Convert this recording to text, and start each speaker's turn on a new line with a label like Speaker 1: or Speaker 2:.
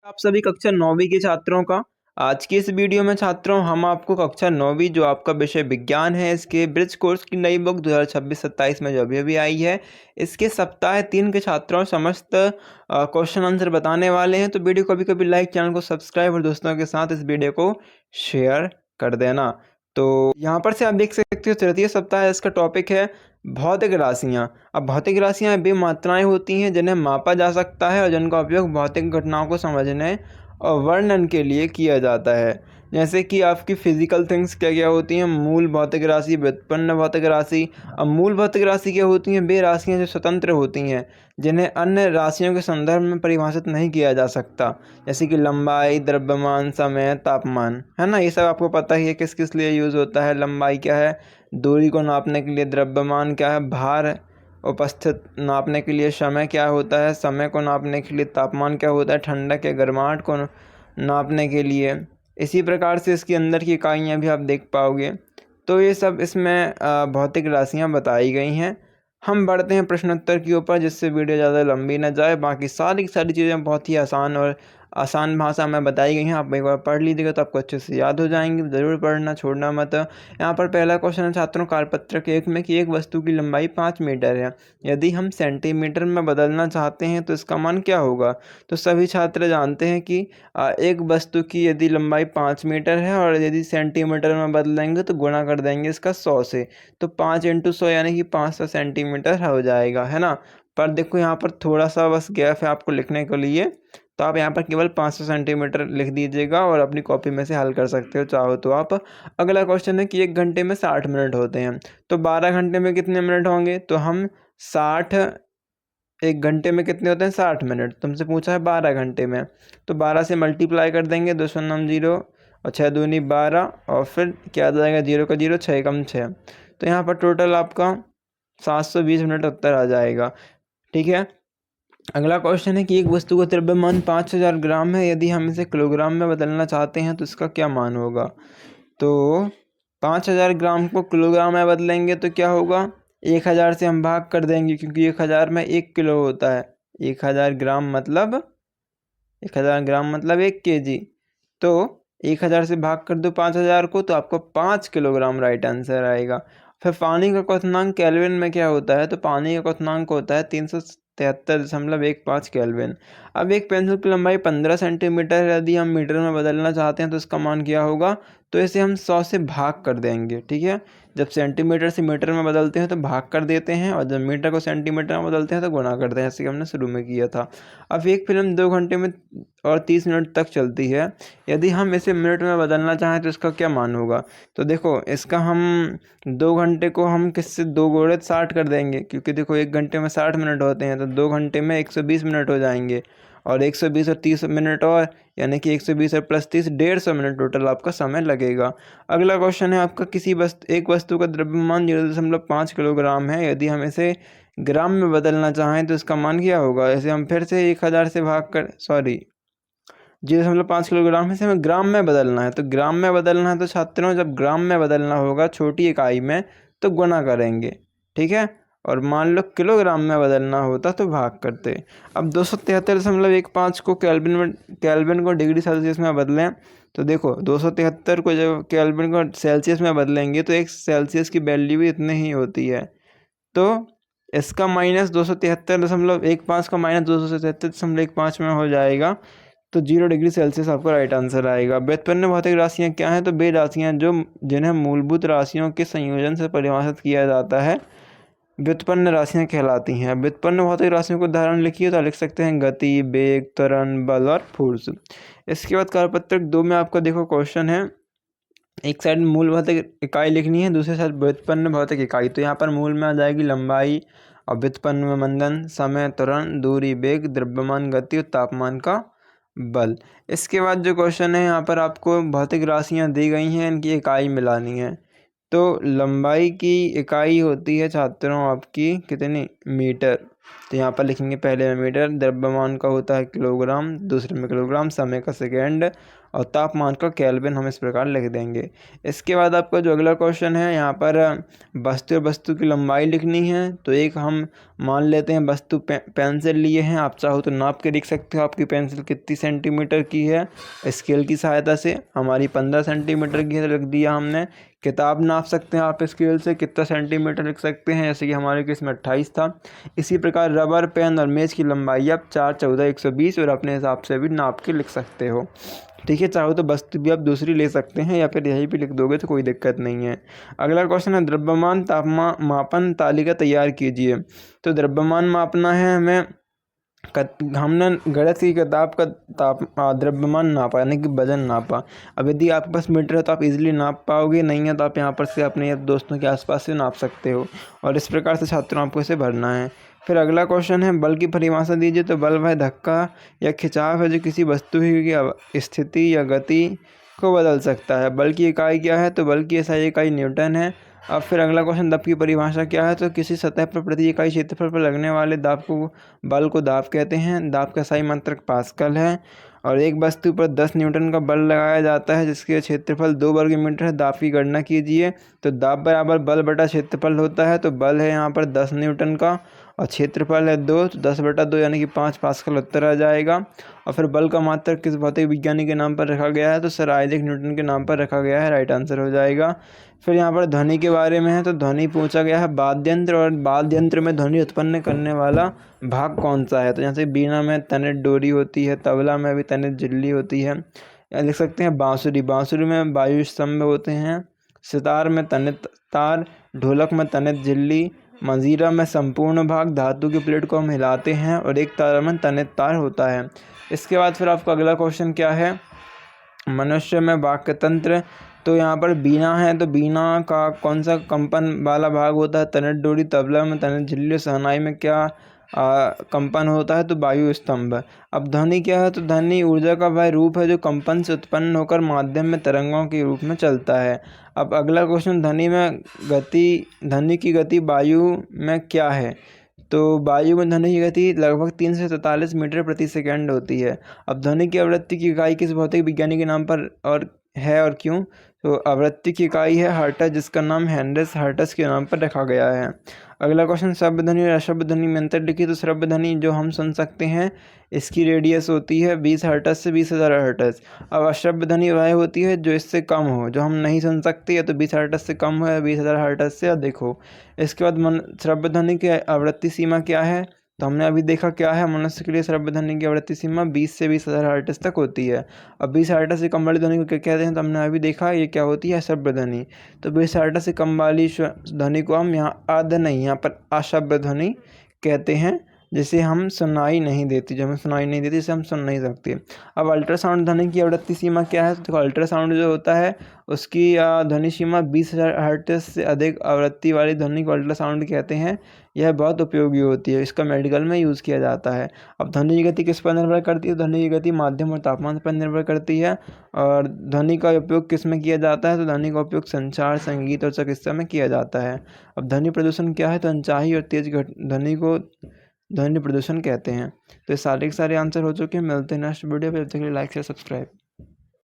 Speaker 1: आप सभी कक्षा 9वीं के छात्रों का आज की इस वीडियो में छात्रों हम आपको कक्षा 9वीं जो आपका विषय विज्ञान है इसके ब्रिज कोर्स की नई बुक 2026-27 में जो अभी आई है इसके सप्ताह 3 के छात्रों समस्त क्वेश्चन आंसर बताने वाले हैं। तो वीडियो को कभी लाइक, चैनल को सब्सक्राइब और दोस्तों के साथ इस वीडियो को शेयर कर देना। तो यहाँ पर से आप देख सकते हो तृतीय सप्ताह इसका टॉपिक है भौतिक राशियाँ। अब भौतिक राशियाँ वे मात्राएं होती हैं जिन्हें मापा जा सकता है और जिनका उपयोग भौतिक घटनाओं को समझने और वर्णन के लिए किया जाता है। जैसे कि आपकी फिजिकल थिंग्स क्या क्या होती हैं, मूल भौतिक राशि, व्युत्पन्न भौतिक राशि। अब मूल भौतिक राशि क्या होती हैं, वे राशियाँ जो स्वतंत्र होती हैं जिन्हें अन्य राशियों के संदर्भ में परिभाषित नहीं किया जा सकता, जैसे कि लंबाई, द्रव्यमान, समय, तापमान, है ना। ये सब आपको पता ही है किस किस लिए यूज़ होता है। लंबाई क्या है, दूरी को नापने के लिए। द्रव्यमान क्या है, भार उपस्थित नापने के लिए। समय क्या होता है, समय को नापने के लिए। तापमान क्या होता है, ठंडक या गर्माहट को नापने के लिए। इसी प्रकार से इसके अंदर की इकाइयाँ भी आप देख पाओगे। तो ये सब इसमें भौतिक राशियाँ बताई गई हैं। हम बढ़ते हैं प्रश्नोत्तर के ऊपर, जिससे वीडियो ज़्यादा लंबी न जाए। बाकी सारी की सारी चीज़ें बहुत ही आसान भाषा में बताई गई हैं। आप एक बार पढ़ लीजिएगा तो आपको अच्छे से याद हो जाएंगी। ज़रूर पढ़ना, छोड़ना मत। यहाँ पर पहला क्वेश्चन है छात्रों कार्यपत्रक 1 में कि एक वस्तु की लंबाई 5 मीटर है, यदि हम सेंटीमीटर में बदलना चाहते हैं तो इसका मान क्या होगा। तो सभी छात्र जानते हैं कि एक वस्तु की यदि लंबाई 5 मीटर है और यदि सेंटीमीटर में बदलेंगे तो गुणा कर देंगे इसका 100 से, तो 5 × 100 यानी कि 500 सेंटीमीटर हो जाएगा, है ना। पर देखो यहाँ पर थोड़ा सा बस गैप है आपको लिखने के लिए, तो आप यहाँ पर केवल 500 सेंटीमीटर लिख दीजिएगा और अपनी कॉपी में से हल कर सकते हो चाहो तो आप। अगला क्वेश्चन है कि 1 घंटे में 60 मिनट होते हैं, तो 12 घंटे में कितने मिनट होंगे। तो हम 60, 1 घंटे में कितने होते हैं 60 मिनट, तुमसे पूछा है 12 घंटे में, तो 12 से मल्टीप्लाई कर देंगे, 2 शून्य 0 और 6 दूनी 12 और फिर क्या आ जाएगा, 0 का 0, 6 कम 6, तो यहाँ पर टोटल आपका 720 मिनट उत्तर आ जाएगा। ठीक है। अगला क्वेश्चन है कि एक वस्तु का द्रव्यमान 5000 ग्राम है, यदि हम इसे किलोग्राम में बदलना चाहते हैं तो इसका क्या मान होगा। तो 5000 ग्राम को किलोग्राम में बदलेंगे तो क्या होगा, 1000 से हम भाग कर देंगे क्योंकि 1000 में 1 किलो होता है। 1000 ग्राम मतलब 1 kg। तो 1000 से भाग कर दो 5000 को तो आपको 5 किलोग्राम राइट आंसर आएगा। फिर पानी का क्वथनांक केल्विन में क्या होता है, तो पानी का क्वथनांक होता है 373.15 केल्विन। अब एक पेंसिल की लंबाई 15 सेंटीमीटर है, यदि हम मीटर में बदलना चाहते हैं तो इसका मान क्या होगा। तो इसे हम 100 से भाग कर देंगे। ठीक है, जब सेंटीमीटर से मीटर में बदलते हैं तो भाग कर देते हैं और जब मीटर को सेंटीमीटर में बदलते हैं तो गुणा करते हैं, जैसे कि हमने शुरू में किया था। अब एक फिल्म 2 घंटे में और 30 मिनट तक चलती है, यदि हम इसे मिनट में बदलना चाहें तो इसका क्या मान होगा। तो देखो इसका हम 2 घंटे को हम किससे 2 गुणित 60 कर देंगे, क्योंकि देखो 1 घंटे में 60 मिनट होते हैं, तो 2 घंटे में 120 मिनट हो जाएंगे और 120 और 30 मिनट और, यानी कि 120 और प्लस 30, 150 मिनट टोटल आपका समय लगेगा। अगला क्वेश्चन है आपका एक वस्तु का द्रव्यमान 0.5 किलोग्राम है, यदि हम इसे ग्राम में बदलना चाहें तो इसका मान क्या होगा। ऐसे हम फिर से 1000 से भाग कर 0.5 किलोग्राम से हमें ग्राम में बदलना है, तो ग्राम में बदलना है तो छात्रों जब ग्राम में बदलना होगा छोटी इकाई में तो गुणा करेंगे। ठीक है, और मान लो किलोग्राम में बदलना होता तो भाग करते। अब 273.15 को केल्विन को डिग्री सेल्सियस में बदलें, तो देखो 273 को जब केल्विन को सेल्सियस में बदलेंगे तो एक सेल्सियस की वैल्यू भी इतनी ही होती है, तो इसका माइनस 273.15 का माइनस 273.15 में हो जाएगा, तो 0 डिग्री सेल्सियस आपका राइट आंसर आएगा। व्युत्पन्न भौतिक राशियाँ क्या हैं, तो वे राशियाँ जिन्हें मूलभूत राशियों के संयोजन से परिभाषित किया जाता है व्युत्पन्न राशियाँ कहलाती हैं। व्युत्पन्न भौतिक राशियों को उदाहरण लिखिए, तो लिख सकते हैं गति, वेग, त्वरण, बल और फोर्स। इसके बाद कार्यपत्रक 2 में आपका देखो क्वेश्चन है, एक साइड मूल भौतिक इकाई लिखनी है, दूसरे साइड व्युत्पन्न भौतिक इकाई। तो यहाँ पर मूल में आ जाएगी लंबाई और व्युत्पन्न में मंदन, समय, त्वरण, दूरी, वेग, द्रव्यमान, गति और तापमान का बल। इसके बाद जो क्वेश्चन है यहाँ पर आपको भौतिक राशियाँ दी गई हैं, इनकी इकाई मिलानी है। तो लंबाई की इकाई होती है छात्रों आपकी कितनी, मीटर। तो यहाँ पर लिखेंगे पहले में मीटर, द्रव्यमान का होता है किलोग्राम, दूसरे में किलोग्राम, समय का सेकेंड और तापमान का केल्विन हम इस प्रकार लिख देंगे। इसके बाद आपका जो अगला क्वेश्चन है यहाँ पर वस्तु की लंबाई लिखनी है। तो एक हम मान लेते हैं वस्तु पेंसिल लिए हैं, आप चाहो तो नाप के लिख सकते हो आपकी पेंसिल कितनी सेंटीमीटर की है। स्केल की सहायता से हमारी 15 सेंटीमीटर की है तो लिख दिया हमने। किताब नाप सकते हैं आप स्केल से, कितना सेंटीमीटर लिख सकते हैं, जैसे कि हमारे केस में 28 था। इसी प्रकार रबर, पेन और मेज की लंबाई आप 4, 14, 120 और अपने हिसाब से भी नाप के लिख सकते हो। ठीक है, चाहो तो वस्तु भी आप दूसरी ले सकते हैं या फिर यही भी लिख दोगे तो कोई दिक्कत नहीं है। अगला क्वेश्चन है द्रव्यमान तापमान मापन तालिका तैयार कीजिए। तो द्रव्यमान मापना है हमें, हमने गणित की किताब का द्रव्यमान नापा यानी कि वजन नापा। अब यदि आपके पास मीटर है तो आप इजीली नाप पाओगे, नहीं है तो आप यहाँ पर से अपने दोस्तों के आसपास से नाप सकते हो। और इस प्रकार से छात्रों आपको इसे भरना है। फिर अगला क्वेश्चन है बल की परिभाषा दीजिए। तो बल वह धक्का या खिंचाव है जो किसी वस्तु की स्थिति या गति को बदल सकता है। बल की इकाई क्या है? तो बल की SI इकाई न्यूटन है। अब फिर अगला क्वेश्चन दाब की परिभाषा क्या है? तो किसी सतह पर प्रति इकाई क्षेत्रफल पर लगने वाले दाब को बल को दाब कहते हैं। दाब का SI मात्रक पास्कल है। और एक वस्तु पर 10 न्यूटन का बल लगाया जाता है जिसके क्षेत्रफल 2 वर्ग मीटर है। दाब की गणना कीजिए। तो दाब बराबर बल बटा क्षेत्रफल होता है। तो बल है यहाँ पर 10 न्यूटन का और क्षेत्रफल है 2, तो 10/2 यानी कि 5 पास्कल उत्तर आ जाएगा। और फिर बल का मात्रक किस भौतिक विज्ञानी के नाम पर रखा गया है? तो सर आइजैक न्यूटन के नाम पर रखा गया है, राइट आंसर हो जाएगा। फिर यहाँ पर ध्वनि के बारे में है। तो ध्वनि पूछा गया है वाद्य यंत्र, और वाद्य यंत्र में ध्वनि उत्पन्न करने वाला भाग कौन सा है? तो जैसे बीना में तनित डोरी होती है, तबला में भी तनित झिल्ली होती है, या लिख सकते हैं बांसुरी, बांसुरी में वायु स्तंभ होते हैं, सितार में तनित तार, ढोलक में तनित झिल्ली, मंजीरा में संपूर्ण भाग धातु की प्लेट को हम हिलाते हैं, और एक तार में तनित तार होता है। इसके बाद फिर आपका अगला क्वेश्चन क्या है? मनुष्य में वाक्य तंत्र। तो यहाँ पर बीना है, तो बीना का कौन सा कंपन वाला भाग होता है? तनित डोरी। तबला में तनित झिल्ली। शहनाई में क्या कंपन होता है? तो वायु स्तंभ। अब ध्वनि क्या है? तो ध्वनि ऊर्जा का वह रूप है जो कंपन से उत्पन्न होकर माध्यम में तरंगों के रूप में चलता है। अब अगला क्वेश्चन ध्वनि की गति वायु में क्या है? तो वायु में ध्वनि की गति लगभग 3 से 43 मीटर प्रति सेकंड होती है। अब ध्वनि की आवृत्ति की इकाई किस भौतिक विज्ञानी के नाम पर और क्यों? तो आवृत्ति की इकाई है हर्ट्ज, जिसका नाम हेनरिस हर्ट्ज के नाम पर रखा गया है। अगला क्वेश्चन श्रव्य ध्वनि और अश्रव्य ध्वनि में अंतर लिखिए। तो श्रव्य ध्वनि जो हम सुन सकते हैं इसकी रेडियस होती है 20 हर्ट्ज से 20,000 हर्ट्ज। अब अश्रव्य ध्वनि वह होती है जो इससे कम हो, जो हम नहीं सुन सकते, या तो 20 हर्ट्ज से कम हो या 20,000 हर्ट्ज से अधिक हो। इसके बाद श्रव्य ध्वनि की आवृत्ति सीमा क्या है? तो हमने अभी देखा क्या है, मनुष्य के लिए श्रव्य ध्वनि की आवृत्ति सीमा 20 से 20,000 हर्ट्ज तक होती है। अब 20 हर्ट्ज से कम वाली ध्वनि को क्या कहते हैं? तो हमने अभी देखा ये क्या होती है, अश्रव्य ध्वनि। तो 20 हर्ट्ज से कम वाली ध्वनि को हम यहाँ यहाँ पर अश्रव्य ध्वनि कहते हैं, जिसे हम सुनाई नहीं देती, जो हमें सुनाई नहीं देती, इसे हम सुन नहीं सकते। अब अल्ट्रासाउंड ध्वनि की आवृत्ति सीमा क्या है? तो अल्ट्रासाउंड जो होता है उसकी ध्वनि सीमा 20,000 हर्ट्ज से अधिक आवृत्ति वाली ध्वनि को अल्ट्रासाउंड कहते हैं। यह बहुत उपयोगी होती है, इसका मेडिकल में यूज़ किया जाता है। अब ध्वनि की गति किस पर निर्भर करती है? ध्वनि की गति माध्यम और तापमान पर निर्भर करती है। और ध्वनि का उपयोग किस में किया जाता है? तो ध्वनि का उपयोग संचार, संगीत और चिकित्सा में किया जाता है। अब ध्वनि प्रदूषण क्या है? तो अनचाही और तेज ध्वनि को ध्वनि प्रदूषण कहते हैं। तो ये सारे के सारे आंसर हो चुके हैं। मिलते हैं नेक्स्ट वीडियो पे, जब तक के लिए लाइक शेयर सब्सक्राइब।